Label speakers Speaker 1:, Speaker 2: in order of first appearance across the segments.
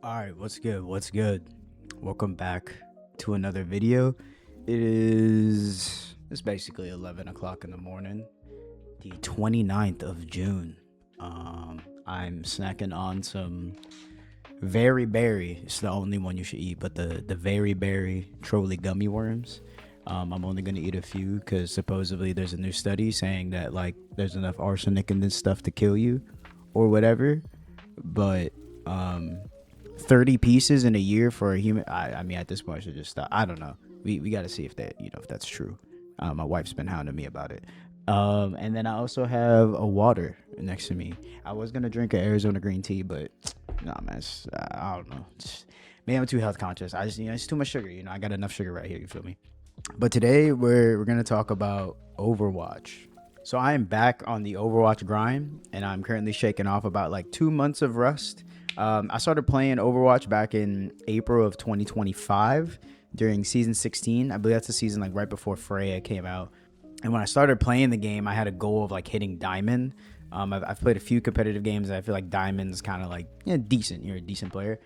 Speaker 1: All right, what's good? What's good? Welcome back to another video. It's basically 11 o'clock in the morning, the 29th of June. I'm snacking on some very berry. It's the only one you should eat, but the very berry trolley gummy worms. I'm only gonna eat a few because supposedly there's a new study saying that like there's enough arsenic in this stuff to kill you, or whatever. But 30 pieces in a year for a human. I mean, at this point, I should just stop. I don't know. We got to see if that, if that's true. My wife's been hounding me about it. And then I also have a water next to me. I was going to drink an Arizona green tea, but nah, man, I don't know. Maybe I'm too health conscious. I just, it's too much sugar. I got enough sugar right here. You feel me? But today we're going to talk about Overwatch. So I am back on the Overwatch grind, and I'm currently shaking off about like 2 months of rust. I started playing Overwatch back in April of 2025 during season 16. I believe that's the season like right before Freya came out. And when I started playing the game, I had a goal of like hitting diamond. I've played a few competitive games, and I feel like diamond's kind of like decent. You're a decent player.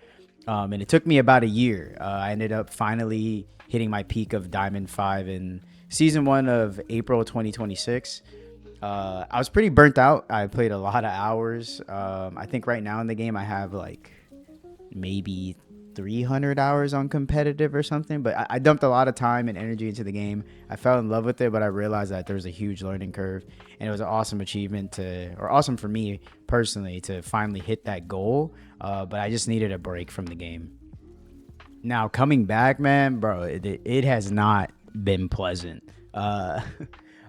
Speaker 1: And it took me about a year. I ended up finally hitting my peak of diamond 5 in season 1 of April 2026. I was pretty burnt out. I played a lot of hours. I think right now in the game I have like maybe 300 hours on competitive or something, but I dumped a lot of time and energy into the game. I fell in love with it, but I realized that there's a huge learning curve, and it was an awesome achievement or awesome for me personally to finally hit that goal. But I just needed a break from the game. Now coming back, man, bro, it has not been pleasant.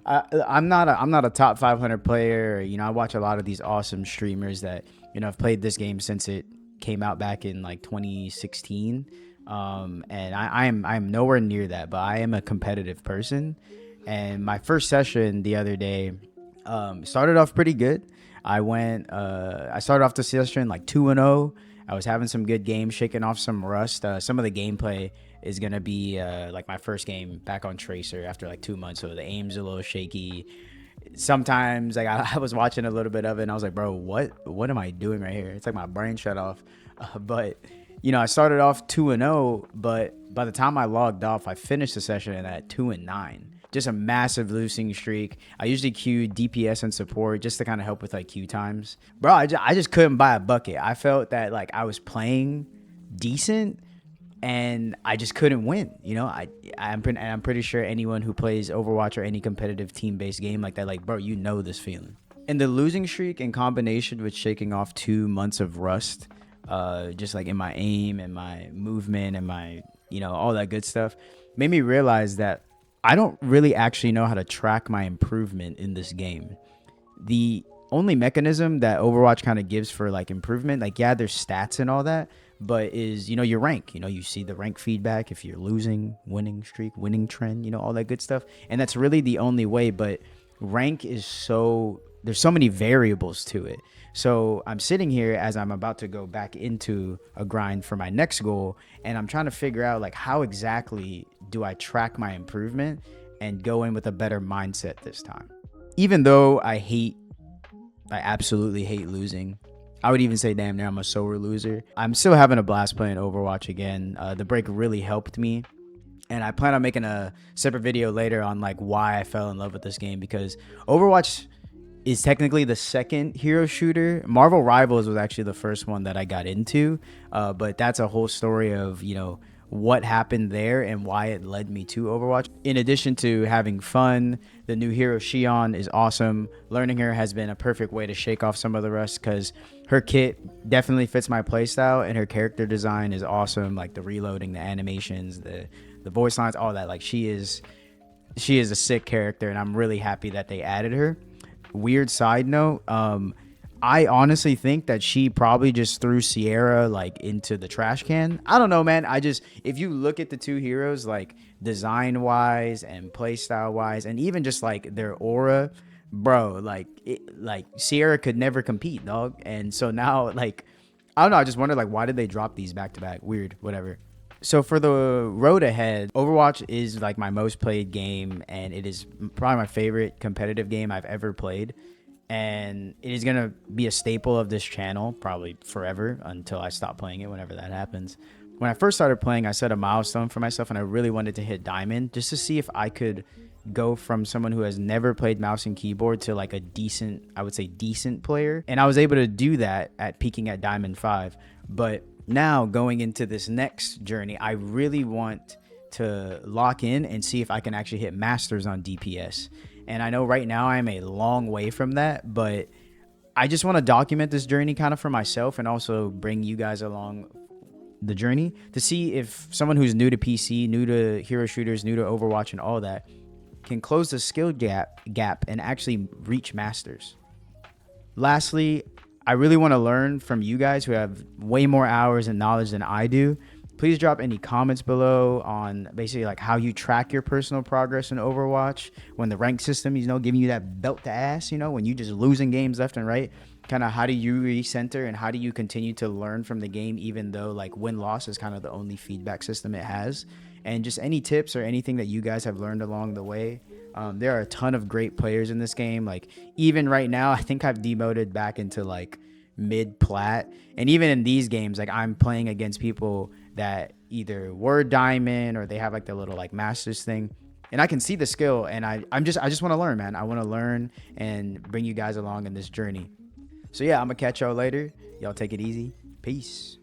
Speaker 1: I'm not a top 500 player. I watch a lot of these awesome streamers that have played this game since it came out back in like 2016. And I'm nowhere near that, but I am a competitive person. And my first session the other day started off pretty good. I started off the session like 2-0. I was having some good games, shaking off some rust. Some of the gameplay is going to be like my first game back on Tracer after like 2 months. So the aim's a little shaky. Sometimes like I was watching a little bit of it and I was like, bro, what am I doing right here? It's like my brain shut off. But I started off 2-0, but by the time I logged off, I finished the session at 2-9. Just a massive losing streak. I usually queue DPS and support just to kind of help with like queue times. Bro, I just couldn't buy a bucket. I felt that like I was playing decent and I just couldn't win. I'm pretty sure anyone who plays Overwatch or any competitive team-based game like that, like, bro, this feeling. And the losing streak in combination with shaking off 2 months of rust, just like in my aim and my movement and my, all that good stuff, made me realize that I don't really actually know how to track my improvement in this game. The only mechanism that Overwatch kind of gives for like improvement, like, yeah, there's stats and all that, but is, your rank. You see the rank feedback if you're losing, winning streak, winning trend, all that good stuff. And that's really the only way. But rank is there's so many variables to it. So I'm sitting here as I'm about to go back into a grind for my next goal, and I'm trying to figure out like how exactly do I track my improvement and go in with a better mindset this time. Even though I absolutely hate losing. I would even say damn near I'm a sore loser. I'm still having a blast playing Overwatch again. The break really helped me. And I plan on making a separate video later on like why I fell in love with this game, because Overwatch is technically the second hero shooter. Marvel Rivals was actually the first one that I got into. But that's a whole story of, what happened there and why it led me to Overwatch. In addition to having fun, the new hero Xion is awesome. Learning her has been a perfect way to shake off some of the rust because her kit definitely fits my playstyle and her character design is awesome. Like the reloading, the animations, the voice lines, all that. Like she is a sick character, and I'm really happy that they added her. Weird side note, I honestly think that she probably just threw Sierra like into the trash can. I don't know, man. If you look at the two heroes, like design wise and play style wise, and even just like their aura, bro, like Sierra could never compete, dog. And so now, like, I don't know. I just wonder, like, why did they drop these back to back? Weird, whatever. So for the road ahead, Overwatch is like my most played game, and it is probably my favorite competitive game I've ever played. and it is gonna be a staple of this channel probably forever until I stop playing it, whenever that happens. When I first started playing, I set a milestone for myself, and I really wanted to hit diamond just to see if I could go from someone who has never played mouse and keyboard to like a decent, I would say decent player. And I was able to do that at peaking at diamond 5. But now going into this next journey, I really want to lock in and see if I can actually hit masters on DPS. And I know right now I'm a long way from that, but I just want to document this journey kind of for myself, and also bring you guys along the journey to see if someone who's new to PC, new to hero shooters, new to Overwatch and all that can close the skill gap and actually reach masters. Lastly, I really want to learn from you guys who have way more hours and knowledge than I do. Please drop any comments below on basically like how you track your personal progress in Overwatch when the rank system is, giving you that belt to ass, when you just losing games left and right. Kind of how do you recenter, and how do you continue to learn from the game, even though like win-loss is kind of the only feedback system it has. And just any tips or anything that you guys have learned along the way. There are a ton of great players in this game. Like even right now, I think I've demoted back into like mid plat, and even in these games, like I'm playing against people that either were diamond or they have like the little like masters thing, and I can see the skill, and I just want to learn, man. I want to learn and bring you guys along in this journey. So yeah, I'm gonna catch y'all later. Y'all take it easy. Peace.